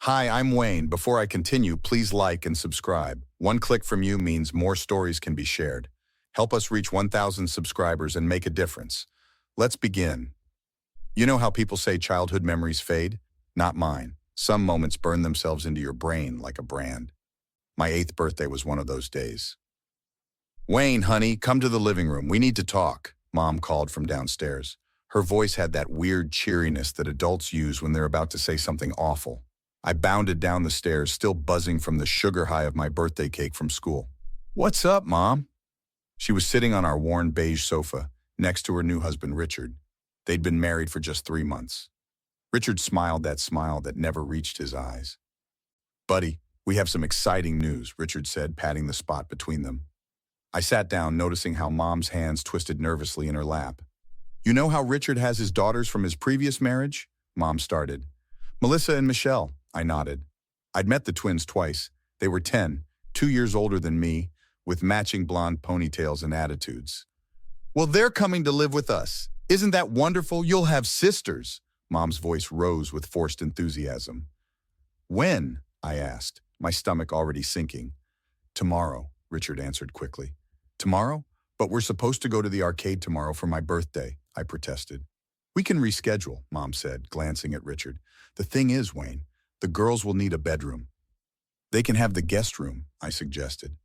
Hi, I'm Wayne. Before I continue, please like and subscribe. One click from you means more stories can be shared. Help us reach 1,000 subscribers and make a difference. Let's begin. You know how people say childhood memories fade? Not mine. Some moments burn themselves into your brain like a brand. My 8th birthday was one of those days. Wayne, honey, come to the living room. We need to talk, Mom called from downstairs. Her voice had that weird cheeriness that adults use when they're about to say something awful. I bounded down the stairs, still buzzing from the sugar high of my birthday cake from school. What's up, Mom? She was sitting on our worn beige sofa, next to her new husband, Richard. They'd been married for just 3 months. Richard smiled that smile that never reached his eyes. Buddy, we have some exciting news, Richard said, patting the spot between them. I sat down, noticing how Mom's hands twisted nervously in her lap. You know how Richard has his daughters from his previous marriage? Mom started. Melissa and Michelle, I nodded. I'd met the twins twice. They were 10, 2 years older than me, with matching blonde ponytails and attitudes. Well, they're coming to live with us. Isn't that wonderful? You'll have sisters. Mom's voice rose with forced enthusiasm. When? I asked, my stomach already sinking. Tomorrow, Richard answered quickly. Tomorrow? But we're supposed to go to the arcade tomorrow for my birthday, I protested. We can reschedule, Mom said, glancing at Richard. The thing is, Wayne, the girls will need a bedroom. They can have the guest room, I suggested.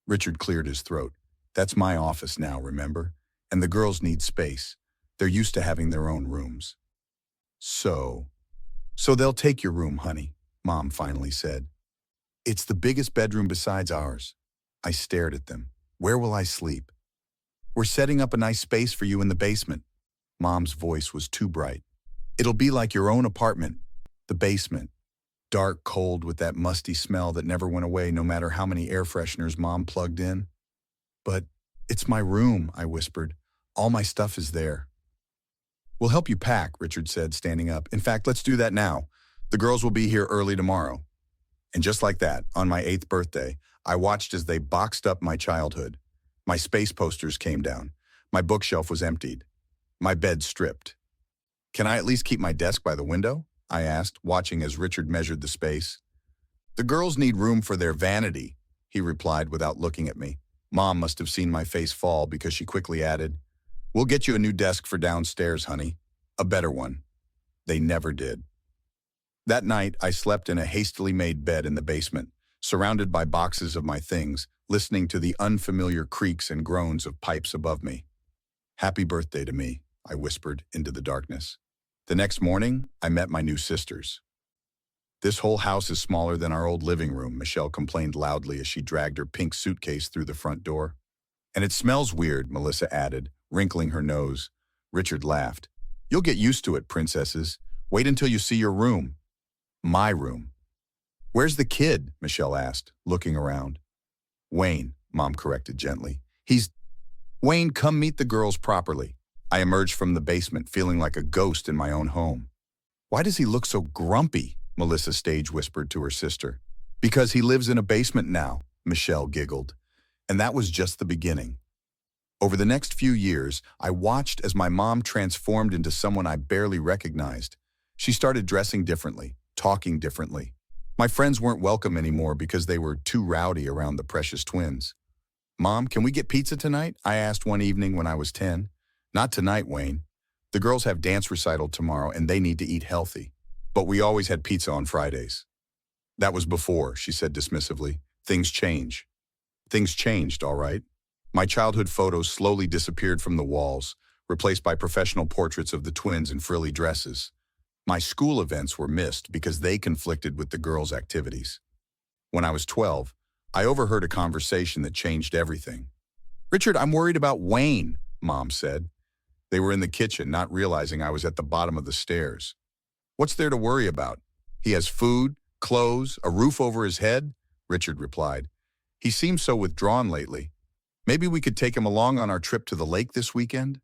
Richard cleared his throat. That's my office now, remember? And the girls need space. They're used to having their own rooms. So they'll take your room, honey, Mom finally said. It's the biggest bedroom besides ours. I stared at them. Where will I sleep? We're setting up a nice space for you in the basement. Mom's voice was too bright. It'll be like your own apartment. The basement. Dark, cold, with that musty smell that never went away no matter how many air fresheners Mom plugged in. But it's my room, I whispered. All my stuff is there. We'll help you pack, Richard said, standing up. In fact, let's do that now. The girls will be here early tomorrow. And just like that, on my 8th birthday, I watched as they boxed up my childhood. My space posters came down. My bookshelf was emptied. My bed stripped. Can I at least keep my desk by the window? I asked, watching as Richard measured the space. The girls need room for their vanity, he replied without looking at me. Mom must have seen my face fall because she quickly added, We'll get you a new desk for downstairs, honey. A better one. They never did. That night, I slept in a hastily made bed in the basement, surrounded by boxes of my things, listening to the unfamiliar creaks and groans of pipes above me. Happy birthday to me, I whispered into the darkness. The next morning, I met my new sisters. This whole house is smaller than our old living room, Michelle complained loudly as she dragged her pink suitcase through the front door. And it smells weird, Melissa added, wrinkling her nose. Richard laughed. You'll get used to it, princesses. Wait until you see your room. My room. Where's the kid? Michelle asked, looking around. Wayne, Mom corrected gently. Wayne, come meet the girls properly. I emerged from the basement, feeling like a ghost in my own home. Why does he look so grumpy? Melissa stage whispered to her sister. Because he lives in a basement now, Michelle giggled. And that was just the beginning. Over the next few years, I watched as my mom transformed into someone I barely recognized. She started dressing differently, talking differently. My friends weren't welcome anymore because they were too rowdy around the precious twins. Mom, can we get pizza tonight? I asked one evening when I was 10. Not tonight, Wayne. The girls have dance recital tomorrow and they need to eat healthy. But we always had pizza on Fridays. That was before, she said dismissively. Things change. Things changed, all right. My childhood photos slowly disappeared from the walls, replaced by professional portraits of the twins in frilly dresses. My school events were missed because they conflicted with the girls' activities. When I was 12, I overheard a conversation that changed everything. Richard, I'm worried about Wayne, Mom said. They were in the kitchen, not realizing I was at the bottom of the stairs. What's there to worry about? He has food, clothes, a roof over his head, Richard replied. He seems so withdrawn lately. Maybe we could take him along on our trip to the lake this weekend?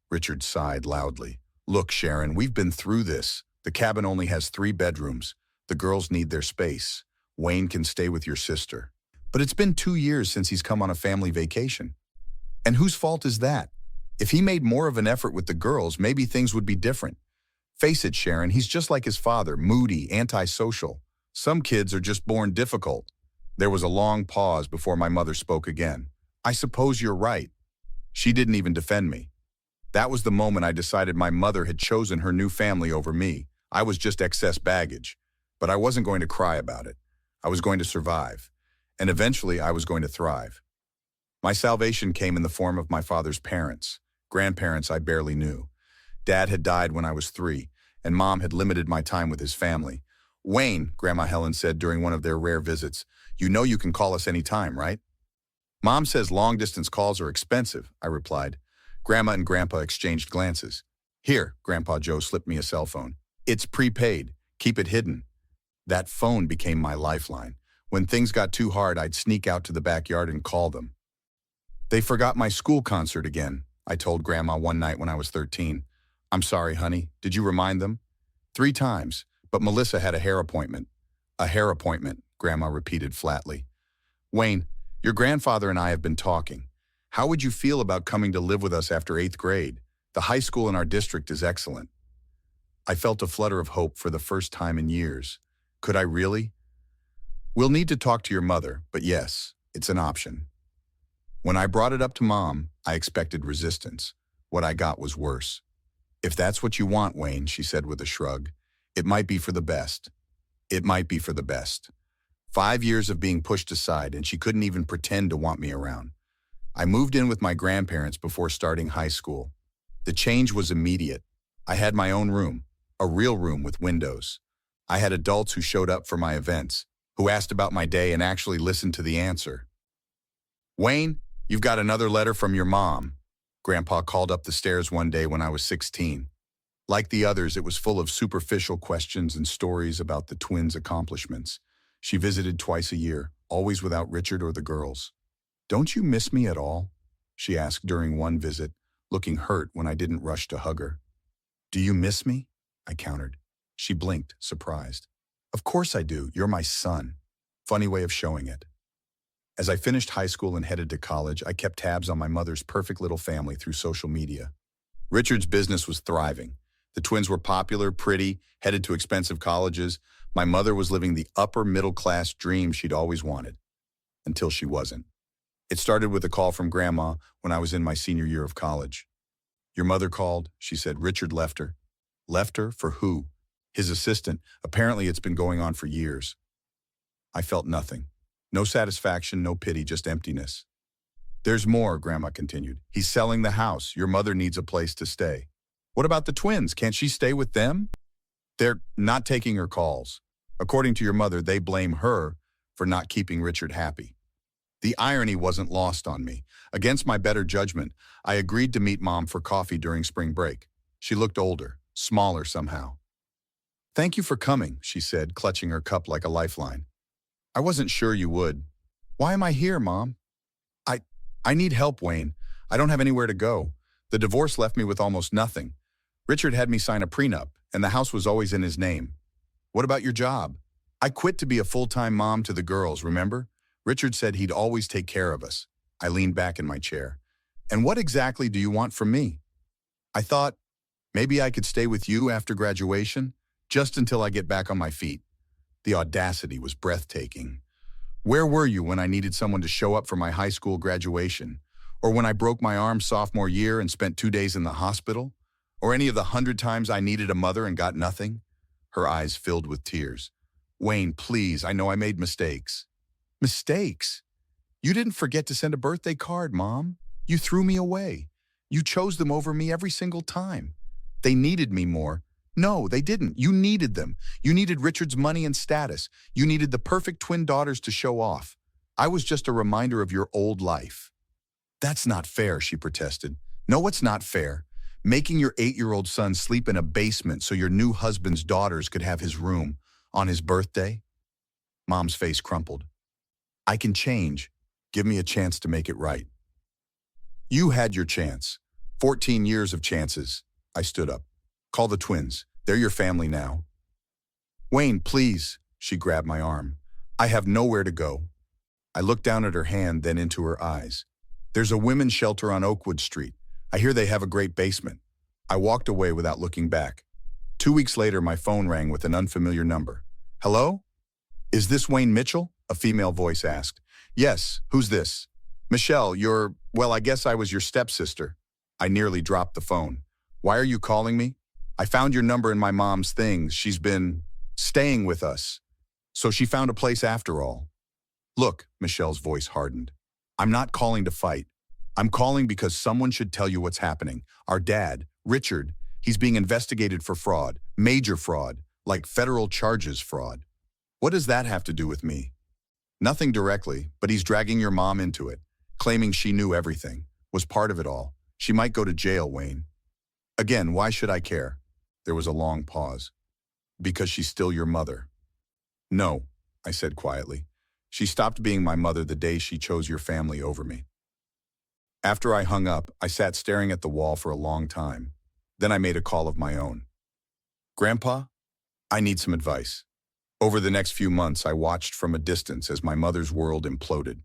Richard sighed loudly. Look, Sharon, we've been through this. The cabin only has 3 bedrooms. The girls need their space. Wayne can stay with your sister. But it's been 2 years since he's come on a family vacation. And whose fault is that? If he made more of an effort with the girls, maybe things would be different. Face it, Sharon, he's just like his father, moody, antisocial. Some kids are just born difficult. There was a long pause before my mother spoke again. I suppose you're right. She didn't even defend me. That was the moment I decided my mother had chosen her new family over me. I was just excess baggage. But I wasn't going to cry about it. I was going to survive. And eventually I was going to thrive. My salvation came in the form of my father's parents. Grandparents I barely knew. Dad had died when I was 3, and Mom had limited my time with his family. "Wayne," Grandma Helen said during one of their rare visits, "you know you can call us any time, right?" "Mom says long-distance calls are expensive," I replied. Grandma and Grandpa exchanged glances. "Here," Grandpa Joe slipped me a cell phone. "It's prepaid. Keep it hidden." That phone became my lifeline. When things got too hard, I'd sneak out to the backyard and call them. "They forgot my school concert again," I told Grandma one night when I was 13. "I'm sorry, honey. Did you remind them?" 3 times, but Melissa had a hair appointment. "A hair appointment," Grandma repeated flatly. "Wayne, your grandfather and I have been talking. How would you feel about coming to live with us after 8th grade? The high school in our district is excellent." I felt a flutter of hope for the first time in years. Could I really? "We'll need to talk to your mother, but yes, it's an option." When I brought it up to Mom, I expected resistance. What I got was worse. "If that's what you want, Wayne," she said with a shrug, "it might be for the best. It might be for the best." 5 years of being pushed aside, and she couldn't even pretend to want me around. I moved in with my grandparents before starting high school. The change was immediate. I had my own room, a real room with windows. I had adults who showed up for my events, who asked about my day and actually listened to the answer. "Wayne, you've got another letter from your mom." Grandpa called up the stairs one day when I was 16. Like the others, it was full of superficial questions and stories about the twins' accomplishments. She visited twice a year, always without Richard or the girls. "Don't you miss me at all?" she asked during one visit, looking hurt when I didn't rush to hug her. "Do you miss me?" I countered. She blinked, surprised. "Of course I do. You're my son." Funny way of showing it. As I finished high school and headed to college, I kept tabs on my mother's perfect little family through social media. Richard's business was thriving. The twins were popular, pretty, headed to expensive colleges. My mother was living the upper middle-class dream she'd always wanted. Until she wasn't. It started with a call from Grandma when I was in my senior year of college. "Your mother called," she said. "Richard left her." "Left her? For who?" "His assistant. Apparently it's been going on for years." I felt nothing. No satisfaction, no pity, just emptiness. "There's more," Grandma continued. "He's selling the house. Your mother needs a place to stay." "What about the twins? Can't she stay with them?" "They're not taking her calls. According to your mother, they blame her for not keeping Richard happy." The irony wasn't lost on me. Against my better judgment, I agreed to meet Mom for coffee during spring break. She looked older, smaller somehow. "Thank you for coming," she said, clutching her cup like a lifeline. "I wasn't sure you would." "Why am I here, Mom?" I need help, Wayne. I don't have anywhere to go. The divorce left me with almost nothing. Richard had me sign a prenup, and the house was always in his name." "What about your job?" "I quit to be a full-time mom to the girls, remember? Richard said he'd always take care of us." I leaned back in my chair. "And what exactly do you want from me?" I thought, maybe I could stay with you after graduation, just until I get back on my feet. The audacity was breathtaking. Where were you when I needed someone to show up for my high school graduation? Or when I broke my arm sophomore year and spent 2 days in the hospital? Or any of the 100 times I needed a mother and got nothing? Her eyes filled with tears. "Wayne, please, I know I made mistakes." "Mistakes? You didn't forget to send a birthday card, Mom. You threw me away. You chose them over me every single time. They needed me more. No, they didn't. You needed them. You needed Richard's money and status. You needed the perfect twin daughters to show off. I was just a reminder of your old life." "That's not fair," she protested. "No, it's not fair. Making your 8-year-old son sleep in a basement so your new husband's daughters could have his room on his birthday?" Mom's face crumpled. "I can change. Give me a chance to make it right." "You had your chance. 14 years of chances." I stood up. "Call the twins. They're your family now." "Wayne, please." She grabbed my arm. "I have nowhere to go." I looked down at her hand, then into her eyes. "There's a women's shelter on Oakwood Street. I hear they have a great basement." I walked away without looking back. 2 weeks later, my phone rang with an unfamiliar number. "Hello?" Is this Wayne Mitchell? A female voice asked. Yes, who's this? Michelle, well, I guess I was your stepsister. I nearly dropped the phone. Why are you calling me? I found your number in my mom's things. She's been staying with us. So she found a place after all. Look, Michelle's voice hardened. I'm not calling to fight. I'm calling because someone should tell you what's happening. Our dad, Richard, he's being investigated for fraud, major fraud, like federal charges fraud. What does that have to do with me? Nothing directly, but he's dragging your mom into it, claiming she knew everything, was part of it all. She might go to jail, Wayne. Again, why should I care? There was a long pause. Because she's still your mother. No, I said quietly. She stopped being my mother the day she chose your family over me. After I hung up, I sat staring at the wall for a long time. Then I made a call of my own. Grandpa, I need some advice. Over the next few months, I watched from a distance as my mother's world imploded.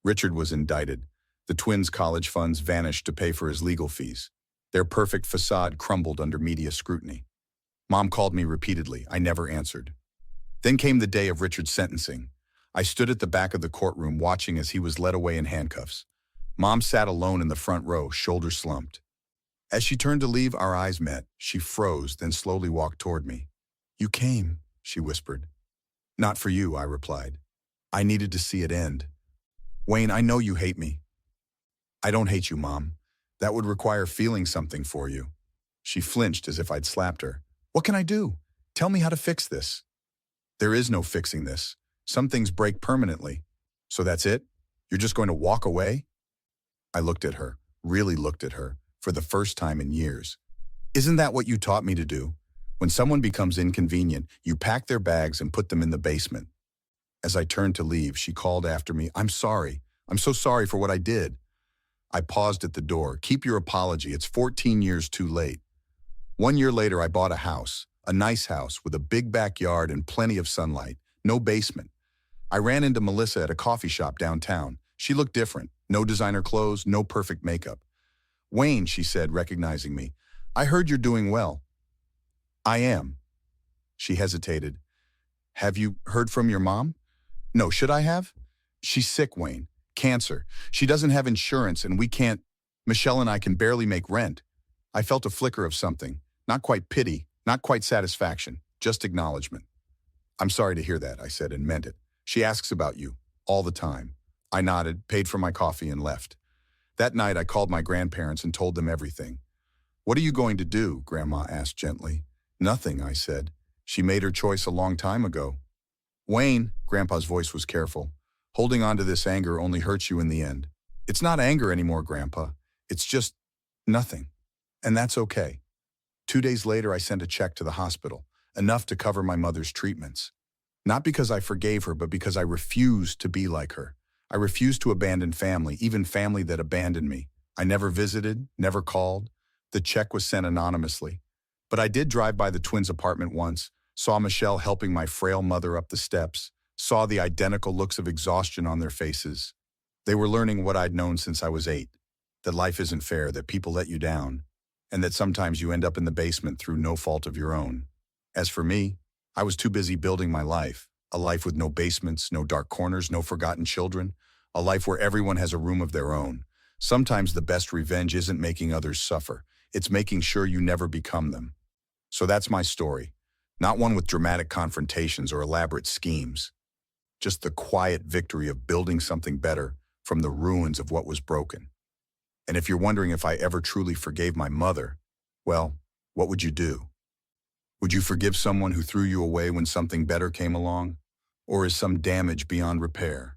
Richard was indicted. The twins' college funds vanished to pay for his legal fees. Their perfect facade crumbled under media scrutiny. Mom called me repeatedly. I never answered. Then came the day of Richard's sentencing. I stood at the back of the courtroom watching as he was led away in handcuffs. Mom sat alone in the front row, shoulders slumped. As she turned to leave, our eyes met. She froze, then slowly walked toward me. You came, she whispered. Not for you, I replied. I needed to see it end. Wayne, I know you hate me. I don't hate you, Mom. That would require feeling something for you. She flinched as if I'd slapped her. What can I do? Tell me how to fix this. There is no fixing this. Some things break permanently. So that's it? You're just going to walk away? I looked at her, really looked at her, for the first time in years. Isn't that what you taught me to do? When someone becomes inconvenient, you pack their bags and put them in the basement. As I turned to leave, she called after me, I'm sorry. I'm so sorry for what I did. I paused at the door. Keep your apology. It's 14 years too late. 1 year later, I bought a house, a nice house with a big backyard and plenty of sunlight, no basement. I ran into Melissa at a coffee shop downtown. She looked different. No designer clothes, no perfect makeup. Wayne, she said, recognizing me, I heard you're doing well. I am. She hesitated. Have you heard from your mom? No, should I have? She's sick, Wayne. Cancer. She doesn't have insurance and we can't. Michelle and I can barely make rent. I felt a flicker of something. Not quite pity, not quite satisfaction, just acknowledgement. I'm sorry to hear that, I said and meant it. She asks about you, all the time. I nodded, paid for my coffee and left. That night I called my grandparents and told them everything. What are you going to do? Grandma asked gently. Nothing, I said. She made her choice a long time ago. Wayne, Grandpa's voice was careful. Holding on to this anger only hurts you in the end. It's not anger anymore, Grandpa. It's just nothing. And that's okay. 2 days later, I sent a check to the hospital, enough to cover my mother's treatments. Not because I forgave her, but because I refused to be like her. I refused to abandon family, even family that abandoned me. I never visited, never called. The check was sent anonymously. But I did drive by the twins' apartment once, saw Michelle helping my frail mother up the steps, saw the identical looks of exhaustion on their faces. They were learning what I'd known since I was 8, that life isn't fair, that people let you down, and that sometimes you end up in the basement through no fault of your own. As for me, I was too busy building my life, a life with no basements, no dark corners, no forgotten children, a life where everyone has a room of their own. Sometimes the best revenge isn't making others suffer, it's making sure you never become them. So that's my story, not one with dramatic confrontations or elaborate schemes, just the quiet victory of building something better from the ruins of what was broken. And if you're wondering if I ever truly forgave my mother, well, what would you do? Would you forgive someone who threw you away when something better came along? Or is some damage beyond repair?